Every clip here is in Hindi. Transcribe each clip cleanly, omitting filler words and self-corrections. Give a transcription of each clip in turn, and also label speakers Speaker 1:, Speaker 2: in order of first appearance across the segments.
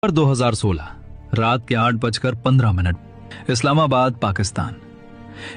Speaker 1: 2016 रात के 8:15 इस्लामाबाद, पाकिस्तान।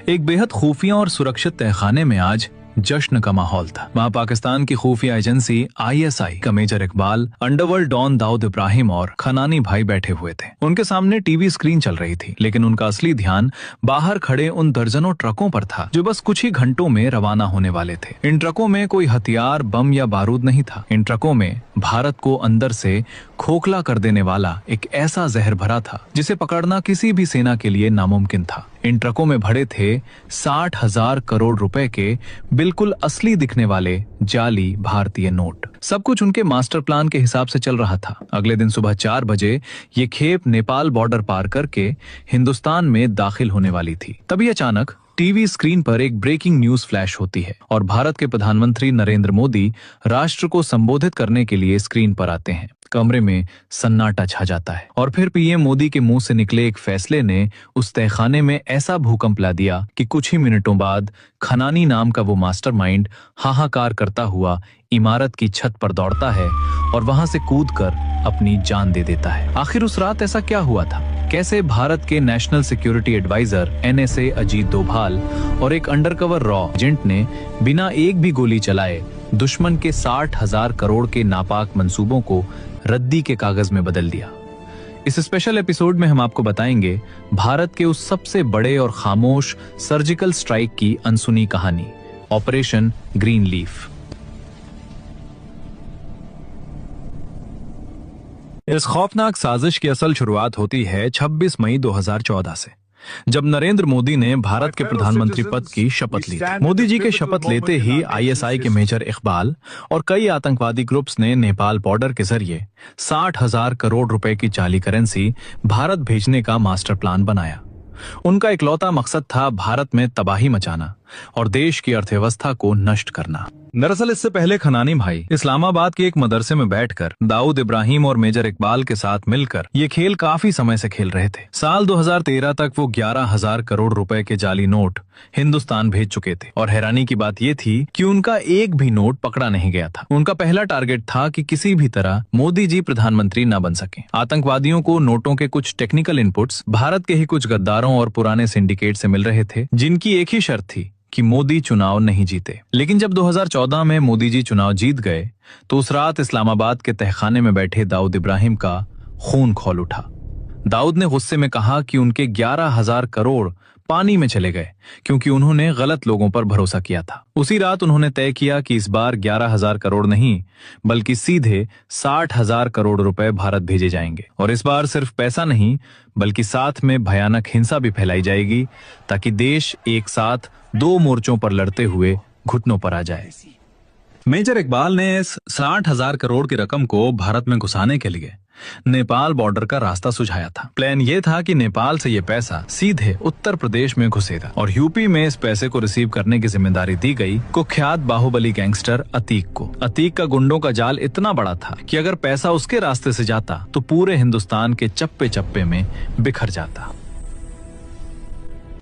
Speaker 1: एक बेहद खुफिया और सुरक्षित तहखाने में आज जश्न का माहौल था। वहाँ पाकिस्तान की खुफिया एजेंसी ISI का major Iqbal, underworld don Dawood Ibrahim और खनानी भाई बैठे हुए थे। उनके सामने टीवी स्क्रीन चल रही थी, लेकिन उनका असली ध्यान बाहर खड़े उन दर्जनों ट्रकों पर था जो बस कुछ ही घंटों में रवाना होने वाले थे। इन ट्रकों में कोई हथियार, बम या बारूद नहीं था। इन ट्रकों में भारत को अंदर से खोखला कर देने वाला एक ऐसा जहर भरा था जिसे पकड़ना किसी भी सेना के लिए नामुमकिन था। इन ट्रकों में भरे थे 60,000 करोड़ रुपए के बिल्कुल असली दिखने वाले जाली भारतीय नोट। सब कुछ उनके मास्टर प्लान के हिसाब से चल रहा था। अगले दिन सुबह 4 बजे ये खेप नेपाल बॉर्डर पार करके हिंदुस्तान में दाखिल होने वाली थी। तभी अचानक टीवी स्क्रीन पर एक ब्रेकिंग न्यूज फ्लैश होती है और भारत के प्रधानमंत्री नरेंद्र मोदी राष्ट्र को संबोधित करने के लिए स्क्रीन पर आते हैं। कमरे में सन्नाटा छा जाता है और फिर पीएम मोदी के मुंह से निकले एक फैसले ने उस तहखाने में ऐसा भूकंप ला दिया कि कुछ ही मिनटों बाद खनानी नाम का वो मास्टरमाइंड हाहाकार करता हुआ इमारत की छत पर दौड़ता है और वहां से कूदकर अपनी जान दे देता है। आखिर उस रात ऐसा क्या हुआ था? कैसे भारत के national security adviser NSA Ajit Doval और एक अंडरकवर रॉ एजेंट ने बिना एक भी गोली चलाए दुश्मन के 60,000 करोड़ के नापाक मंसूबों को रद्दी के कागज में बदल दिया। इस स्पेशल एपिसोड में हम आपको बताएंगे भारत के उस सबसे बड़े और खामोश सर्जिकल स्ट्राइक की अनसुनी कहानी, ऑपरेशन ग्रीन लीफ। इस खौफनाक साजिश की असल शुरुआत होती है 26 मई 2014 से, जब नरेंद्र मोदी ने भारत के प्रधानमंत्री पद की शपथ ली। मोदी जी के शपथ लेते ही ISI के मेजर इकबाल और कई आतंकवादी ग्रुप्स ने नेपाल बॉर्डर के जरिए 60,000 करोड़ रुपए की जाली करेंसी भारत भेजने का मास्टर प्लान बनाया। उनका इकलौता मकसद था भारत में तबाही मचाना और देश की अर्थव्यवस्था को नष्ट करना। दरअसल इससे पहले खनानी भाई इस्लामाबाद के एक मदरसे में बैठकर दाऊद इब्राहिम और मेजर इकबाल के साथ मिलकर ये खेल काफी समय से खेल रहे थे। साल 2013 तक वो 11,000 करोड़ रुपए के जाली नोट हिंदुस्तान भेज चुके थे और हैरानी की बात ये थी कि उनका एक भी नोट पकड़ा नहीं गया था। उनका पहला टारगेट था कि किसी भी तरह मोदी जी प्रधानमंत्री न बन सके। आतंकवादियों को नोटों के कुछ टेक्निकल इनपुट्स भारत के ही कुछ गद्दारों और पुराने सिंडिकेट से मिल रहे थे, जिनकी एक ही शर्त थी कि मोदी चुनाव नहीं जीते। लेकिन जब 2014 में मोदी जी चुनाव जीत गए तो उस रात इस्लामाबाद के तहखाने में बैठे दाऊद इब्राहिम का खून खौल उठा। दाऊद ने गुस्से में कहा कि उनके 11,000 करोड़ पानी में चले गए क्योंकि उन्होंने गलत लोगों पर भरोसा किया था। उसी रात उन्होंने तय किया कि इस बार 11,000 करोड़ नहीं बल्कि सीधे 60,000 करोड़ रुपए भारत भेजे जाएंगे। और इस बार सिर्फ पैसा नहीं बल्कि साथ में भयानक हिंसा भी फैलाई जाएगी ताकि देश एक साथ 2 मोर्चों पर लड़ते हुए घुटनों पर आ जाए। मेजर इकबाल ने इस 60,000 करोड़ की रकम को भारत में घुसाने के लिए नेपाल बॉर्डर का रास्ता सुझाया था। प्लान ये था कि नेपाल से ये पैसा सीधे उत्तर प्रदेश में घुसेगा और यूपी में इस पैसे को रिसीव करने की जिम्मेदारी दी गई कुख्यात बाहुबली गैंगस्टर अतीक को। अतीक का गुंडों का जाल इतना बड़ा था कि अगर पैसा उसके रास्ते से जाता तो पूरे हिंदुस्तान के चप्पे चप्पे में बिखर जाता।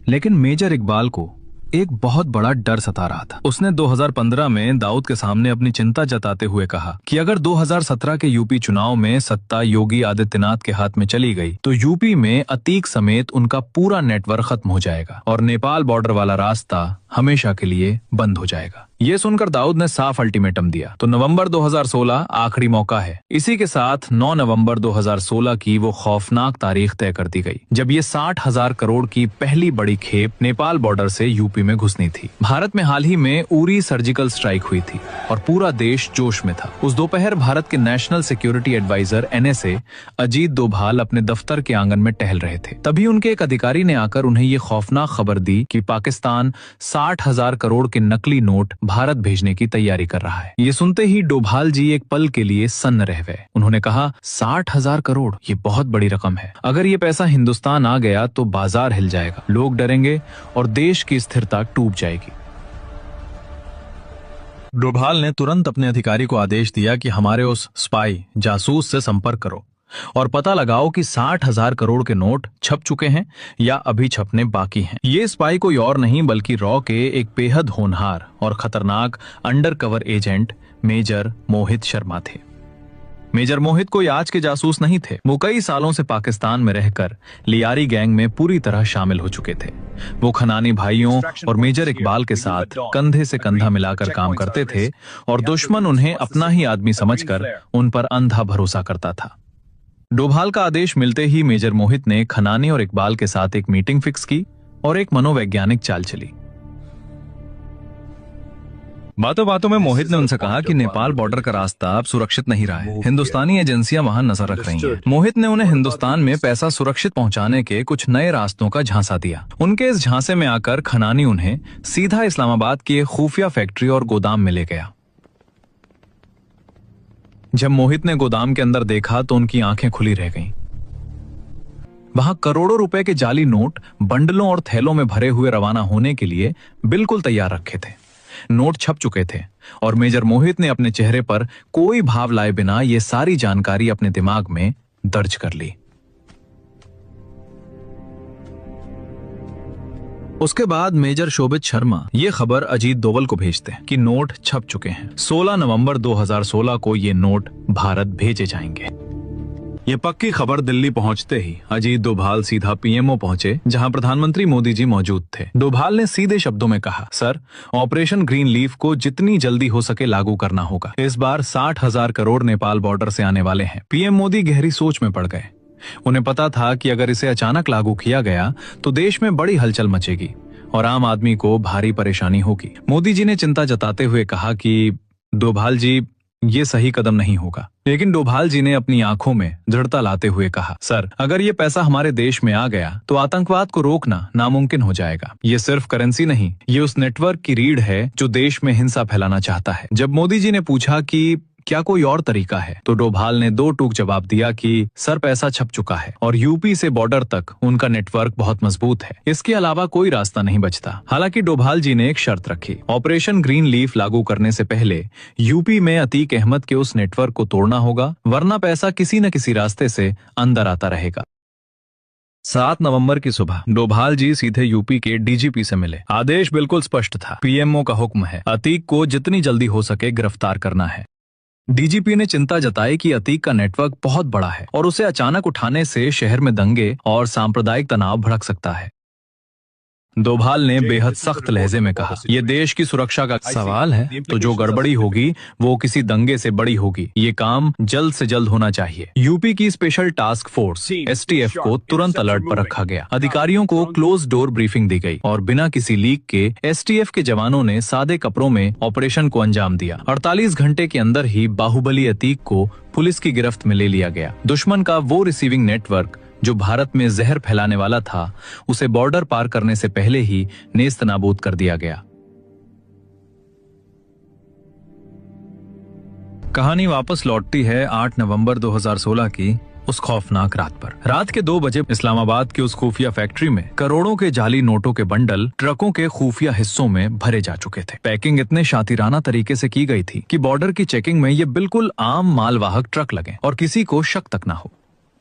Speaker 1: लेकिन मेजर इकबाल को एक बहुत बड़ा डर सता रहा था। उसने 2015 में दाऊद के सामने अपनी चिंता जताते हुए कहा कि अगर 2017 के यूपी चुनाव में सत्ता योगी आदित्यनाथ के हाथ में चली गई तो यूपी में अतीक समेत उनका पूरा नेटवर्क खत्म हो जाएगा और नेपाल बॉर्डर वाला रास्ता हमेशा के लिए बंद हो जाएगा। ये सुनकर दाऊद ने साफ अल्टीमेटम दिया। तो नवंबर 2016 आखिरी मौका है। इसी के साथ 9 नवंबर 2016 की वो खौफनाक तारीख तय कर दी गई जब ये 60,000 करोड़ की पहली बड़ी खेप नेपाल बॉर्डर से यूपी में घुसनी थी। भारत में हाल ही में उरी सर्जिकल स्ट्राइक हुई थी और पूरा देश जोश में था। उस दोपहर भारत के national security adviser NSA Ajit Doval अपने दफ्तर के आंगन में टहल रहे थे। तभी उनके एक अधिकारी ने आकर उन्हें ये खौफनाक खबर दी कि पाकिस्तान 60,000 करोड़ के नकली नोट भारत भेजने की तैयारी कर रहा है। ये सुनते ही डोभाल जी एक पल के लिए सन्न रह गए। उन्होंने कहा 60,000 करोड़, ये बहुत बड़ी रकम है। अगर ये पैसा हिंदुस्तान आ गया तो बाजार हिल जाएगा, लोग डरेंगे और देश की स्थिरता टूट जाएगी। डोभाल ने तुरंत अपने अधिकारी को आदेश दिया कि हमारे उस स्पाई जासूस से संपर्क करो और पता लगाओ कि 60,000 करोड़ के नोट छप चुके हैं या अभी छपने बाकी हैं। ये स्पाई कोई और नहीं बल्कि रॉ के एक बेहद होनहार और खतरनाक undercover agent major Mohit Sharma थे। मेजर मोहित कोई आज के जासूस नहीं थे। वो कई सालों से पाकिस्तान में रहकर लियारी गैंग में पूरी तरह शामिल हो चुके थे। वो खनानी भाइयों और मेजर इकबाल के साथ कंधे से कंधा मिलाकर काम करते थे और दुश्मन उन्हें अपना ही आदमी समझकर उन पर अंधा भरोसा करता था। डोभाल का आदेश मिलते ही मेजर मोहित ने खनानी और इकबाल के साथ एक मीटिंग फिक्स की और एक मनोवैज्ञानिक चाल चली। बातों बातों में मोहित ने उनसे कहा कि नेपाल बॉर्डर का रास्ता अब सुरक्षित नहीं रहा है, हिंदुस्तानी एजेंसियां वहां नजर रख रही हैं। मोहित ने उन्हें हिंदुस्तान में पैसा सुरक्षित पहुंचाने के कुछ नए रास्तों का झांसा दिया। उनके इस झांसे में आकर खनानी उन्हें सीधा इस्लामाबाद की एक खुफिया फैक्ट्री और गोदाम में ले गया। जब मोहित ने गोदाम के अंदर देखा तो उनकी आंखें खुली रह गईं। वहां करोड़ों रुपए के जाली नोट बंडलों और थैलों में भरे हुए रवाना होने के लिए बिल्कुल तैयार रखे थे। नोट छप चुके थे और मेजर मोहित ने अपने चेहरे पर कोई भाव लाए बिना ये सारी जानकारी अपने दिमाग में दर्ज कर ली। उसके बाद मेजर शोभित शर्मा ये खबर अजीत दोवल को भेजते हैं कि नोट छप चुके हैं। 16 नवंबर 2016 को ये नोट भारत भेजे जाएंगे। ये पक्की खबर दिल्ली पहुंचते ही अजीत डोभाल सीधा पीएमओ पहुंचे, जहां प्रधानमंत्री मोदी जी मौजूद थे। डोभाल ने सीधे शब्दों में कहा, सर, ऑपरेशन ग्रीन लीफ को जितनी जल्दी हो सके लागू करना होगा। इस बार 60,000 करोड़ नेपाल बॉर्डर से आने वाले हैं। पीएम मोदी गहरी सोच में पड़ गए। उन्हें पता था कि अगर इसे अचानक लागू किया गया तो देश में बड़ी हलचल मचेगी और आम आदमी को भारी परेशानी होगी। मोदी जी ने चिंता जताते हुए कहा कि डोभाल जी, ये सही कदम नहीं होगा। लेकिन डोभाल जी ने अपनी आंखों में दृढ़ता लाते हुए कहा, सर, अगर ये पैसा हमारे देश में आ गया तो आतंकवाद को रोकना नामुमकिन हो जाएगा। ये सिर्फ करेंसी नहीं, ये उस नेटवर्क की रीढ़ है जो देश में हिंसा फैलाना चाहता है। जब मोदी जी ने पूछा कि क्या कोई और तरीका है, तो डोभाल ने दो टूक जवाब दिया कि सर, पैसा छप चुका है और यूपी से बॉर्डर तक उनका नेटवर्क बहुत मजबूत है। इसके अलावा कोई रास्ता नहीं बचता। हालांकि डोभाल जी ने एक शर्त रखी, ऑपरेशन ग्रीन लीफ लागू करने से पहले यूपी में अतीक अहमद के उस नेटवर्क को तोड़ना होगा, वरना पैसा किसी न किसी रास्ते से अंदर आता रहेगा। 7 नवंबर की सुबह डोभाल जी सीधे यूपी के डीजीपी से मिले। आदेश बिल्कुल स्पष्ट था, पीएमओ का हुक्म है, अतीक को जितनी जल्दी हो सके गिरफ्तार करना है। डीजीपी ने चिंता जताई कि अतीक का नेटवर्क बहुत बड़ा है और उसे अचानक उठाने से शहर में दंगे और सांप्रदायिक तनाव भड़क सकता है। डोभाल ने बेहद सख्त लहजे में कहा, यह देश की सुरक्षा का सवाल है, तो जो गड़बड़ी होगी वो किसी दंगे से बड़ी होगी। ये काम जल्द से जल्द होना चाहिए। यूपी की स्पेशल टास्क फोर्स एसटीएफ को तुरंत अलर्ट पर रखा गया। अधिकारियों को क्लोज डोर ब्रीफिंग दी गई और बिना किसी लीक के एसटीएफ के जवानों ने सादे कपड़ों में ऑपरेशन को अंजाम दिया। 48 घंटे के अंदर ही बाहुबली अतीक को पुलिस की गिरफ्त में ले लिया गया। दुश्मन का वो रिसीविंग नेटवर्क जो भारत में जहर फैलाने वाला था, उसे बॉर्डर पार करने से पहले ही नेस्त नाबूद कर दिया गया। कहानी वापस लौटती है 8 नवंबर 2016 की उस खौफनाक रात पर। रात के 2 बजे इस्लामाबाद की उस खुफिया फैक्ट्री में करोड़ों के जाली नोटों के बंडल ट्रकों के खुफिया हिस्सों में भरे जा चुके थे। पैकिंग इतने शातिराना तरीके से की गई थी कि बॉर्डर की चेकिंग में ये बिल्कुल आम मालवाहक ट्रक लगे और किसी को शक तक ना हो।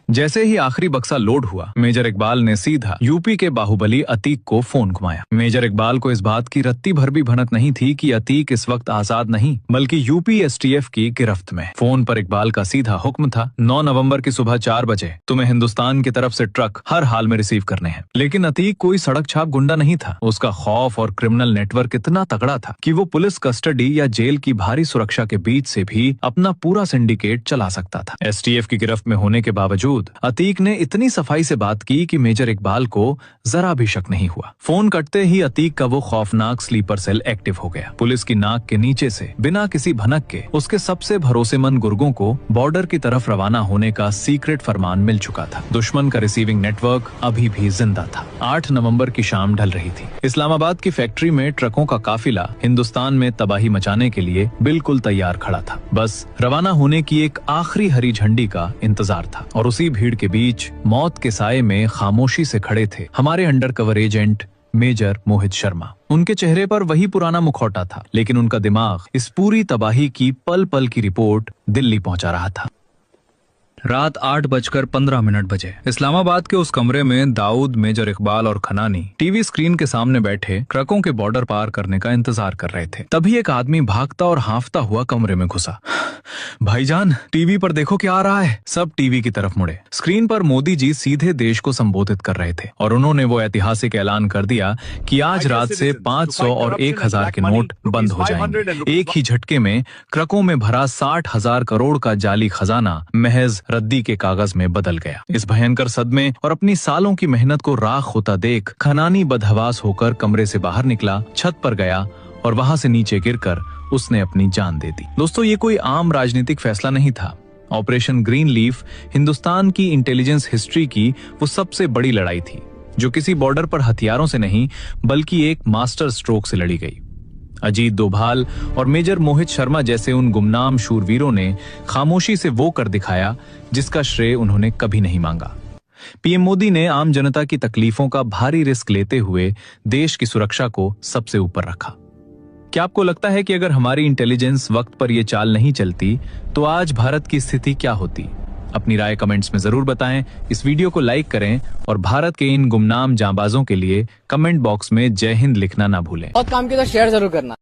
Speaker 1: जैसे ही आखिरी बक्सा लोड हुआ, मेजर इकबाल ने सीधा यूपी के बाहुबली अतीक को फोन घुमाया। मेजर इकबाल को इस बात की रत्ती भर भी भनक नहीं थी कि अतीक इस वक्त आजाद नहीं बल्कि यूपी एसटीएफ की गिरफ्त में। फोन पर इकबाल का सीधा हुक्म था, 9 नवंबर की सुबह 4 बजे तुम्हें हिंदुस्तान की तरफ से ट्रक हर हाल में रिसीव करने हैं। लेकिन अतीक कोई सड़क छाप गुंडा नहीं था। उसका खौफ और क्रिमिनल नेटवर्क इतना तगड़ा था कि वो पुलिस कस्टडी या जेल की भारी सुरक्षा के बीच से भी अपना पूरा सिंडिकेट चला सकता था। एसटीएफ की गिरफ्त में होने के बावजूद अतीक ने इतनी सफाई से बात की कि मेजर इकबाल को जरा भी शक नहीं हुआ। फोन कटते ही अतीक का वो खौफनाक स्लीपर सेल एक्टिव हो गया। पुलिस की नाक के नीचे से बिना किसी भनक के उसके सबसे भरोसेमंद गुर्गों को बॉर्डर की तरफ रवाना होने का सीक्रेट फरमान मिल चुका था। दुश्मन का रिसीविंग नेटवर्क अभी भी जिंदा था। 8 नवंबर की शाम ढल रही थी। इस्लामाबाद की फैक्ट्री में ट्रकों का काफिला हिंदुस्तान में तबाही मचाने के लिए बिल्कुल तैयार खड़ा था। बस रवाना होने की एक आखिरी हरी झंडी का इंतजार था और उसी भीड़ के बीच मौत के साये में खामोशी से खड़े थे हमारे undercover agent major Mohit Sharma. उनके चेहरे पर वही पुराना मुखौटा था, लेकिन उनका दिमाग इस पूरी तबाही की पल पल की रिपोर्ट दिल्ली पहुंचा रहा था। रात 8:15 बजे इस्लामाबाद के उस कमरे में दाऊद, मेजर इकबाल और खनानी टीवी स्क्रीन के सामने बैठे ट्रकों के बॉर्डर पार करने का इंतजार कर रहे थे। तभी एक आदमी भागता और हांफता हुआ कमरे में घुसा। भाईजान, टीवी पर देखो क्या आ रहा है। सब टीवी की तरफ मुड़े। स्क्रीन पर मोदी जी सीधे देश को संबोधित कर रहे थे और उन्होंने वो ऐतिहासिक ऐलान कर दिया कि आज रात से 500 और 1000 के नोट बंद हो जाएंगे। एक ही झटके में ट्रकों में भरा 60,000 करोड़ का जाली खजाना महज रद्दी के कागज में बदल गया। इस भयंकर सदमे और अपनी सालों की मेहनत को राख होता देख खनानी बदहवास होकर कमरे से बाहर निकला, छत पर गया और वहां से नीचे गिरकर उसने अपनी जान दे दी। दोस्तों, ये कोई आम राजनीतिक फैसला नहीं था। ऑपरेशन ग्रीन लीफ हिंदुस्तान की इंटेलिजेंस हिस्ट्री की वो सबसे बड़ी लड़ाई थी, जो किसी बॉर्डर पर हथियारों से नहीं बल्कि एक मास्टर स्ट्रोक से लड़ी गई। अजीत डोभाल और मेजर मोहित शर्मा जैसे उन गुमनाम शूरवीरों ने खामोशी से वो कर दिखाया जिसका श्रेय उन्होंने कभी नहीं मांगा। पीएम मोदी ने आम जनता की तकलीफों का भारी रिस्क लेते हुए देश की सुरक्षा को सबसे ऊपर रखा। क्या आपको लगता है कि अगर हमारी इंटेलिजेंस वक्त पर यह चाल नहीं चलती तो आज भारत की स्थिति क्या होती? अपनी राय कमेंट्स में जरूर बताएं। इस वीडियो को लाइक करें और भारत के इन गुमनाम जांबाजों के लिए कमेंट बॉक्स में जय हिंद लिखना ना भूलें।
Speaker 2: बहुत काम किया तो शेयर जरूर करना।